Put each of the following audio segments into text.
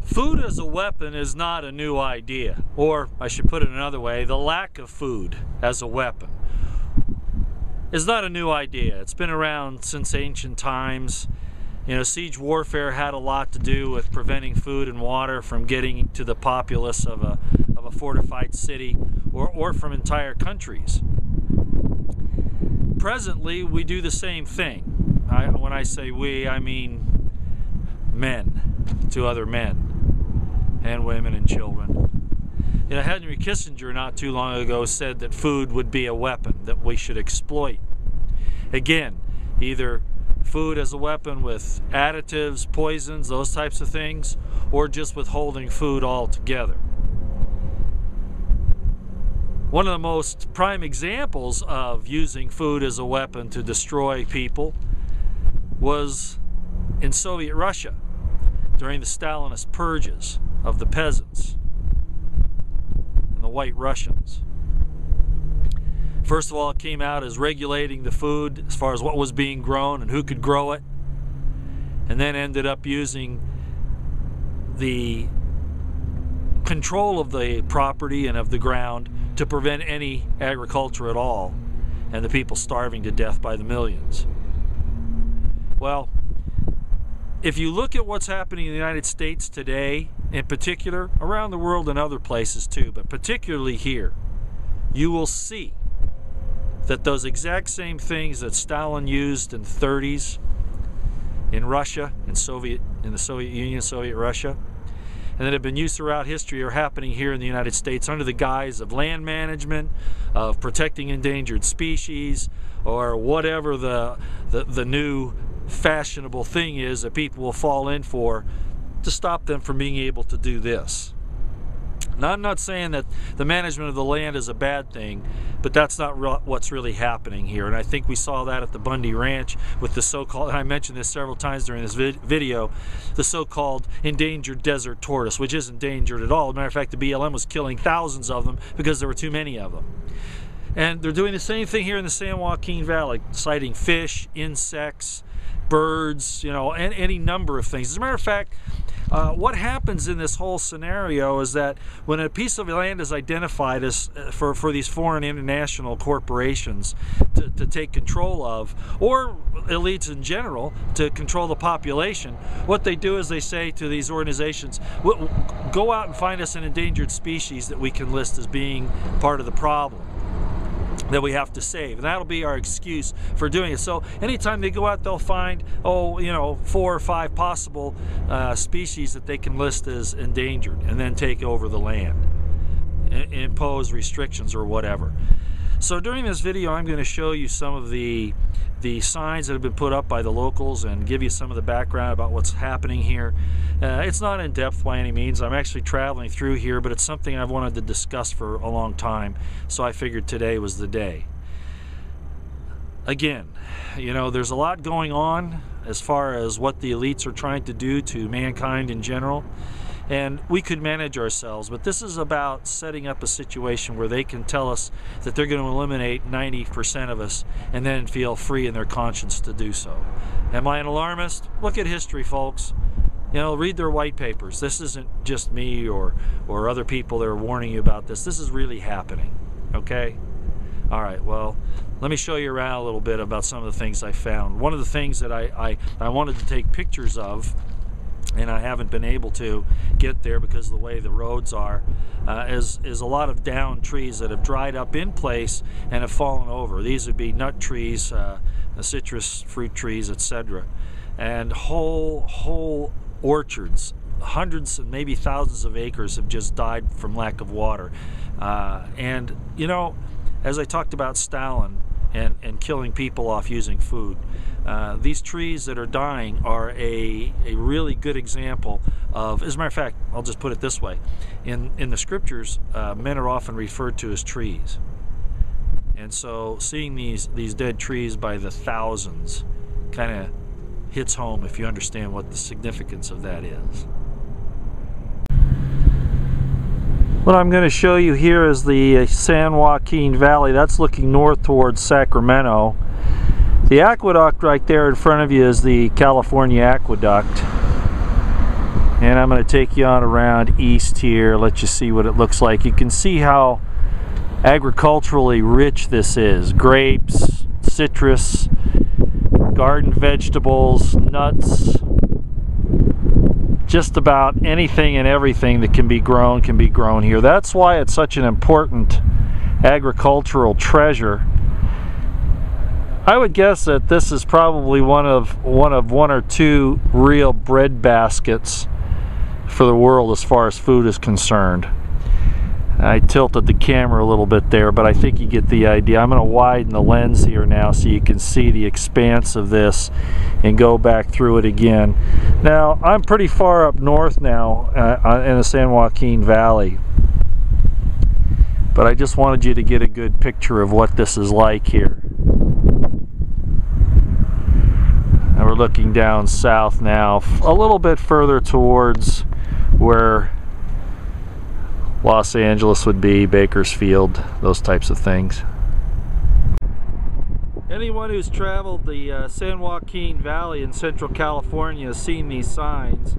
Food as a weapon is not a new idea, or I should put it another way, the lack of food as a weapon is not a new idea. It's been around since ancient times. You know, siege warfare had a lot to do with preventing food and water from getting to the populace of a fortified city or from entire countries. Presently, we do the same thing. When I say we, I mean men to other men and women and children. You know, Henry Kissinger not too long ago said that food would be a weapon that we should exploit. Again, either food as a weapon with additives, poisons, those types of things, or just withholding food altogether. One of the most prime examples of using food as a weapon to destroy people was in Soviet Russia during the Stalinist purges of the peasants and the White Russians. First of all, it came out as regulating the food as far as what was being grown and who could grow it, and then ended up using the control of the property and of the ground to prevent any agriculture at all, and the people starving to death by the millions. Well, if you look at what's happening in the United States today, in particular, around the world and other places too, but particularly here, you will see that those exact same things that Stalin used in the 30s in Russia, in the Soviet Union, Soviet Russia, and that have been used throughout history are happening here in the United States under the guise of land management, of protecting endangered species, or whatever the new fashionable thing is that people will fall in for to stop them from being able to do this. Now, I'm not saying that the management of the land is a bad thing, but that's not what's really happening here. And I think we saw that at the Bundy Ranch with the so-called, and I mentioned this several times during this video, the so-called endangered desert tortoise, which isn't endangered at all. As a matter of fact, the BLM was killing thousands of them because there were too many of them. And they're doing the same thing here in the San Joaquin Valley, citing fish, insects, birds, you know, and any number of things. As a matter of fact, what happens in this whole scenario is that when a piece of land is identified as for these foreign international corporations to take control of, or elites in general to control the population, what they do is they say to these organizations, go out and find us an endangered species that we can list as being part of the problem that we have to save, and that'll be our excuse for doing it. So anytime they go out, they'll find 4 or 5 possible species that they can list as endangered, and then take over the land, impose restrictions or whatever. So during this video, I'm going to show you some of the signs that have been put up by the locals and give you some of the background about what's happening here. It's not in depth by any means. I'm actually traveling through here, but it's something I've wanted to discuss for a long time, so I figured today was the day. Again, you know, there's a lot going on as far as what the elites are trying to do to mankind in general, and we could manage ourselves, but this is about setting up a situation where they can tell us that they're going to eliminate 90% of us and then feel free in their conscience to do so. Am I an alarmist? Look at history, folks. You know, read their white papers. This isn't just me or other people that are warning you about this. This is really happening, okay? All right, well, let me show you around a little bit about some of the things I found. One of the things that I wanted to take pictures of, and I haven't been able to get there because of the way the roads are, is a lot of downed trees that have dried up in place and have fallen over. These would be nut trees, citrus fruit trees, etc. And whole orchards, hundreds and maybe thousands of acres have just died from lack of water. And you know, as I talked about Stalin and killing people off using food, these trees that are dying are a really good example of, as a matter of fact, I'll just put it this way, in the scriptures, men are often referred to as trees. And so seeing these dead trees by the thousands kind of hits home if you understand what the significance of that is. What I'm going to show you here is the San Joaquin Valley. That's looking north towards Sacramento. The aqueduct right there in front of you is the California Aqueduct. And I'm going to take you on around east here, let you see what it looks like. You can see how agriculturally rich this is. Grapes, citrus, garden vegetables, nuts, just about anything and everything that can be grown here. That's why it's such an important agricultural treasure. I would guess that this is probably one or two real bread baskets for the world as far as food is concerned. I tilted the camera a little bit there, but I think you get the idea. I'm going to widen the lens here now so you can see the expanse of this and go back through it again. Now, I'm pretty far up north now in the San Joaquin Valley, but I just wanted you to get a good picture of what this is like here. And we're looking down south now, a little bit further towards where Los Angeles would be, Bakersfield, those types of things. Anyone who's traveled the San Joaquin Valley in Central California has seen these signs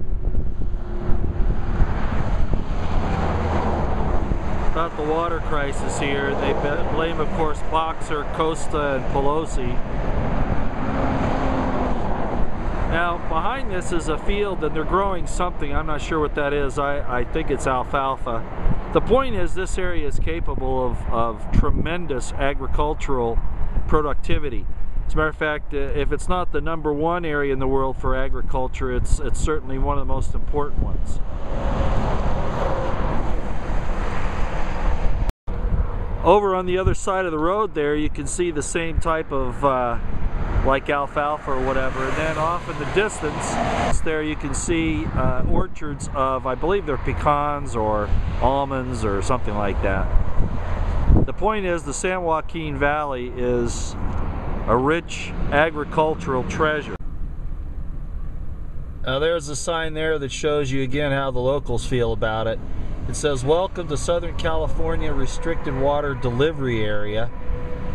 about the water crisis here. They blame, of course, Boxer, Costa, and Pelosi. Now, behind this is a field and they're growing something. I'm not sure what that is. I think it's alfalfa. The point is, this area is capable of tremendous agricultural productivity. As a matter of fact, if it's not the #1 area in the world for agriculture, it's certainly one of the most important ones. Over on the other side of the road there, you can see the same type of like alfalfa or whatever, and then off in the distance there you can see orchards of, I believe they're pecans or almonds or something like that. The point is, the San Joaquin Valley is a rich agricultural treasure. Now there's a sign there that shows you again how the locals feel about it. It says, "Welcome to Southern California Restricted Water Delivery Area.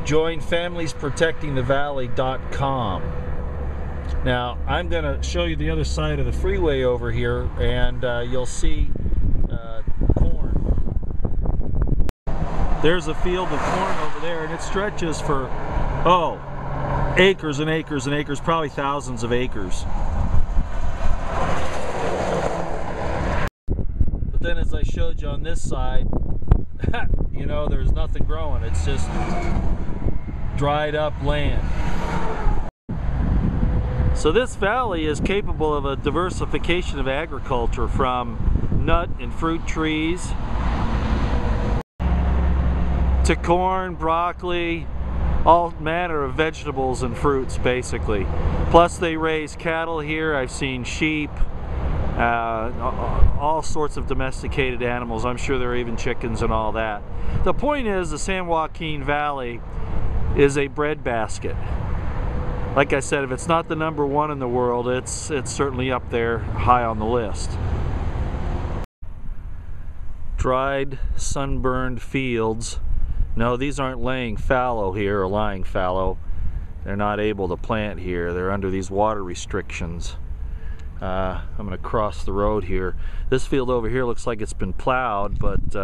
Join FamiliesProtectingTheValley.com." Now, I'm going to show you the other side of the freeway over here, and you'll see corn. There's a field of corn over there, and it stretches for, acres and acres and acres, probably thousands of acres. But then, as I showed you on this side, you know, there's nothing growing. It's just dried up land. So this valley is capable of a diversification of agriculture, from nut and fruit trees to corn, broccoli, all manner of vegetables and fruits basically. Plus they raise cattle here. I've seen sheep, all sorts of domesticated animals. I'm sure there are even chickens and all that. The point is, the San Joaquin Valley is a breadbasket. Like I said, if it's not the #1 in the world, it's certainly up there high on the list. Dried, sunburned fields. No, these aren't laying fallow here, or lying fallow. They're not able to plant here. They're under these water restrictions. I'm going to cross the road here. This field over here looks like it's been plowed, but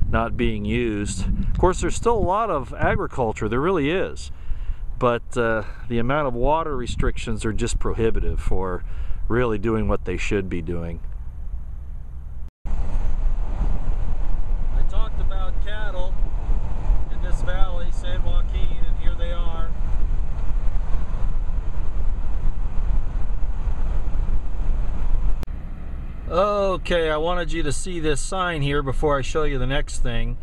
not being used. Of course, there's still a lot of agriculture. There really is. But the amount of water restrictions are just prohibitive for really doing what they should be doing. I talked about cattle in this valley, San Joaquin, and here they are. Okay, I wanted you to see this sign here before I show you the next thing.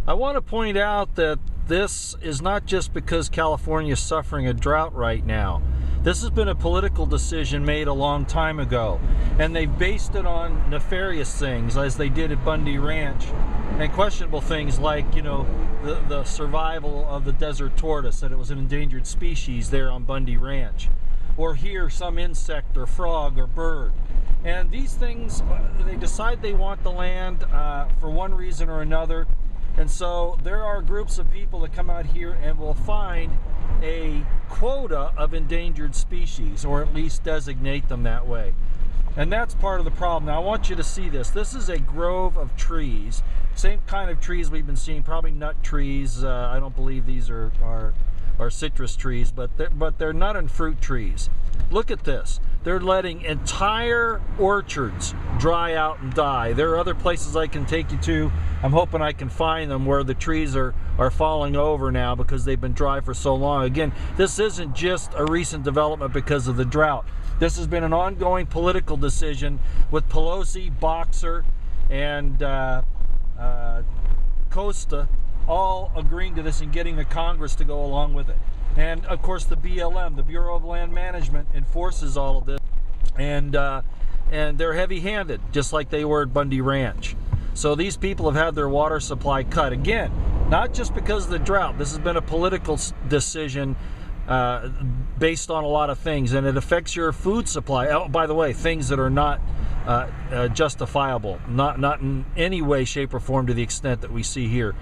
I want to point out that this is not just because California is suffering a drought right now. This has been a political decision made a long time ago, and they've based it on nefarious things, as they did at Bundy Ranch, and questionable things like, you know, the survival of the desert tortoise, that it was an endangered species there on Bundy Ranch, or here some insect or frog or bird. And these things, they decide they want the land for one reason or another. And so there are groups of people that come out here and will find a quota of endangered species, or at least designate them that way. And that's part of the problem. Now I want you to see this. This is a grove of trees. Same kind of trees we've been seeing, probably nut trees. I don't believe these are citrus trees, but they're nut and fruit trees. Look at this. They're letting entire orchards dry out and die. There are other places I can take you to. I'm hoping I can find them where the trees are falling over now because they've been dry for so long. Again, this isn't just a recent development because of the drought. This has been an ongoing political decision with Pelosi, Boxer, and Costa all agreeing to this and getting the Congress to go along with it. And of course the BLM, the Bureau of Land Management, enforces all of this, and they're heavy-handed, just like they were at Bundy Ranch. So these people have had their water supply cut. Again, not just because of the drought. This has been a political decision based on a lot of things, and it affects your food supply. Oh, by the way, things that are not justifiable, not in any way, shape, or form to the extent that we see here.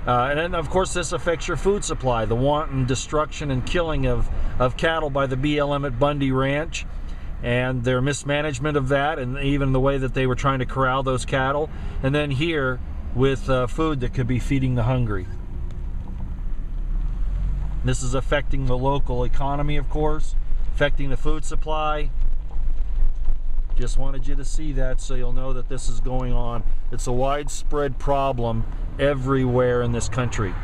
And then, of course, this affects your food supply, the wanton destruction and killing of cattle by the BLM at Bundy Ranch, and their mismanagement of that, and even the way that they were trying to corral those cattle. And then here, with food that could be feeding the hungry. This is affecting the local economy, of course, affecting the food supply. Just wanted you to see that so you'll know that this is going on. It's a widespread problem everywhere in this country.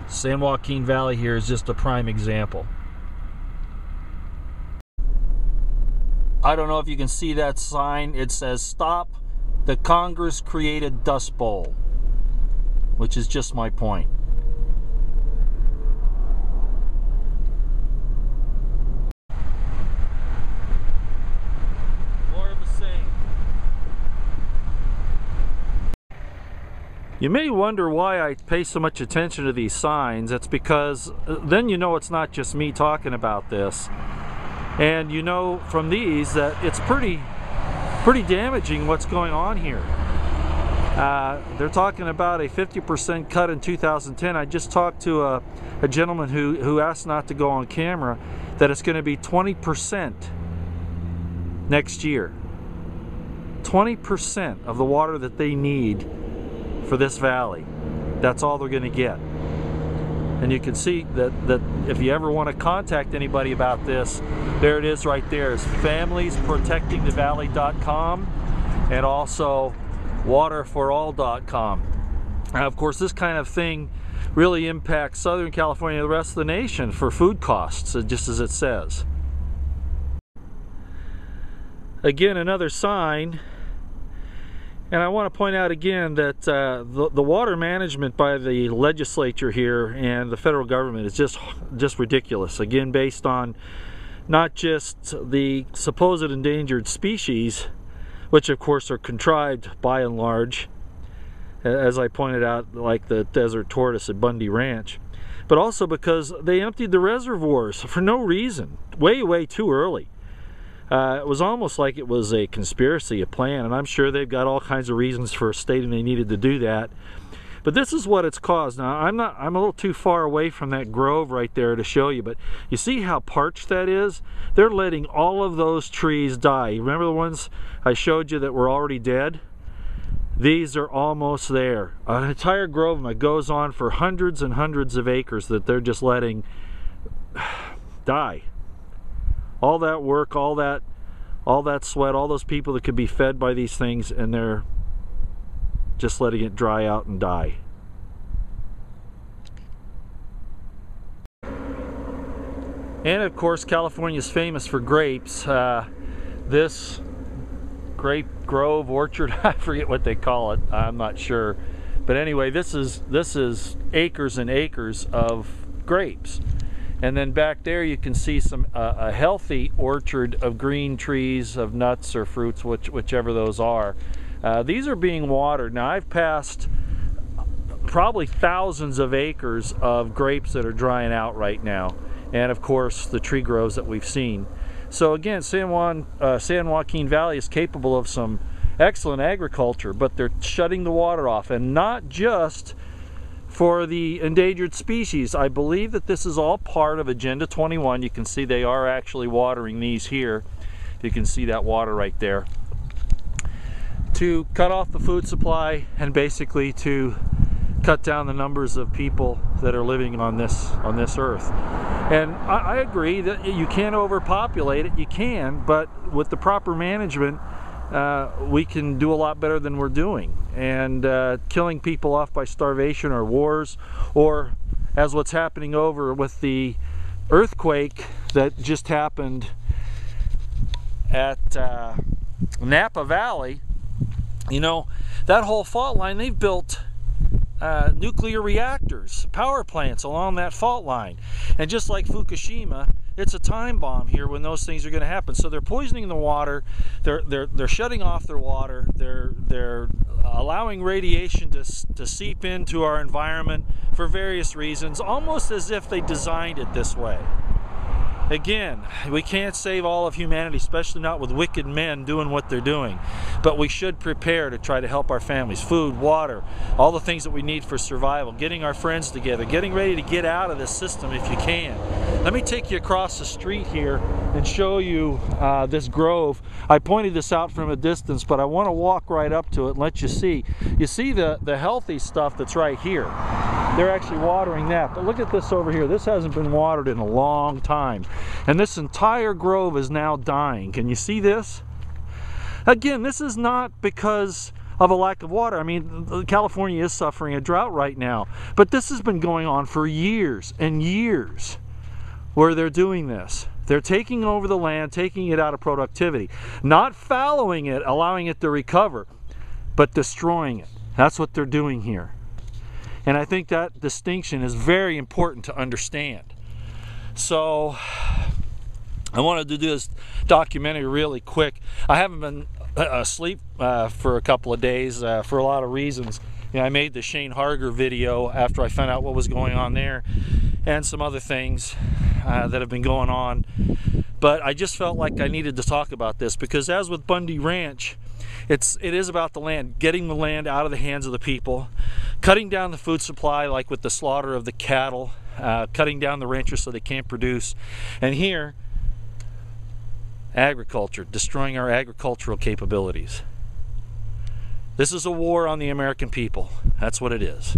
San Joaquin Valley here is just a prime example. I don't know if you can see that sign. It says, "Stop the Congress-created Dust Bowl," which is just my point. You may wonder why I pay so much attention to these signs. It's because then you know it's not just me talking about this. And you know from these that it's pretty damaging what's going on here. They're talking about a 50% cut in 2010. I just talked to a gentleman who asked not to go on camera, that it's going to be 20% next year. 20% of the water that they need for this valley. That's all they're going to get. And you can see that if you ever want to contact anybody about this, there it is right there. It's familiesprotectingthevalley.com and also waterforall.com. Of course, this kind of thing really impacts Southern California and the rest of the nation for food costs, just as it says. Again, another sign. And I want to point out again that the water management by the legislature here and the federal government is just ridiculous. Again, based on not just the supposed endangered species, which of course are contrived by and large, as I pointed out, like the desert tortoise at Bundy Ranch, but also because they emptied the reservoirs for no reason, way too early. It was almost like it was a conspiracy, a plan, and I'm sure they've got all kinds of reasons for stating they needed to do that. But this is what it's caused. Now, I'm a little too far away from that grove right there to show you, but you see how parched that is? They're letting all of those trees die. You remember the ones I showed you that were already dead? These are almost there. An entire grove that goes on for hundreds and hundreds of acres that they're just letting die. All that work, all that sweat, all those people that could be fed by these things, and they're just letting it dry out and die. And of course, California is famous for grapes. This grape grove orchard, I forget what they call it, I'm not sure. But anyway, this is acres and acres of grapes. And then back there you can see a healthy orchard of green trees, of nuts or fruits, whichever those are. These are being watered. Now I've passed probably thousands of acres of grapes that are drying out right now. And of course the tree groves that we've seen. So again, San Joaquin Valley is capable of some excellent agriculture, but they're shutting the water off, and not just for the endangered species. I believe that this is all part of Agenda 21. You can see they are actually watering these here. You can see that water right there. To cut off the food supply and basically to cut down the numbers of people that are living on this earth. And I agree that you can't overpopulate it. You can, but with the proper management, we can do a lot better than we're doing. And killing people off by starvation or wars, or as what's happening over with the earthquake that just happened at Napa Valley, you know, that whole fault line, they've built nuclear reactors, power plants along that fault line. And just like Fukushima, it's a time bomb here when those things are going to happen. So they're poisoning the water, they're shutting off their water, they're allowing radiation to seep into our environment for various reasons, almost as if they designed it this way. Again, we can't save all of humanity, especially not with wicked men doing what they're doing. But we should prepare to try to help our families. Food, water, all the things that we need for survival. Getting our friends together. Getting ready to get out of this system if you can. Let me take you across the street here and show you this grove. I pointed this out from a distance, but I want to walk right up to it and let you see. You see the healthy stuff that's right here. They're actually watering that. But look at this over here. This hasn't been watered in a long time. And this entire grove is now dying. Can you see this? Again, this is not because of a lack of water. I mean, California is suffering a drought right now. But this has been going on for years and years where they're doing this. They're taking over the land, taking it out of productivity. Not fallowing it, allowing it to recover, but destroying it. That's what they're doing here. And I think that distinction is very important to understand. So I wanted to do this documentary really quick. I haven't been asleep for a couple of days for a lot of reasons. You know, I made the Shane Harger video after I found out what was going on there, and some other things that have been going on. But I just felt like I needed to talk about this, because as with Bundy Ranch, it is about the land, getting the land out of the hands of the people, cutting down the food supply, like with the slaughter of the cattle, cutting down the ranchers so they can't produce. And here, agriculture, destroying our agricultural capabilities. This is a war on the American people. That's what it is.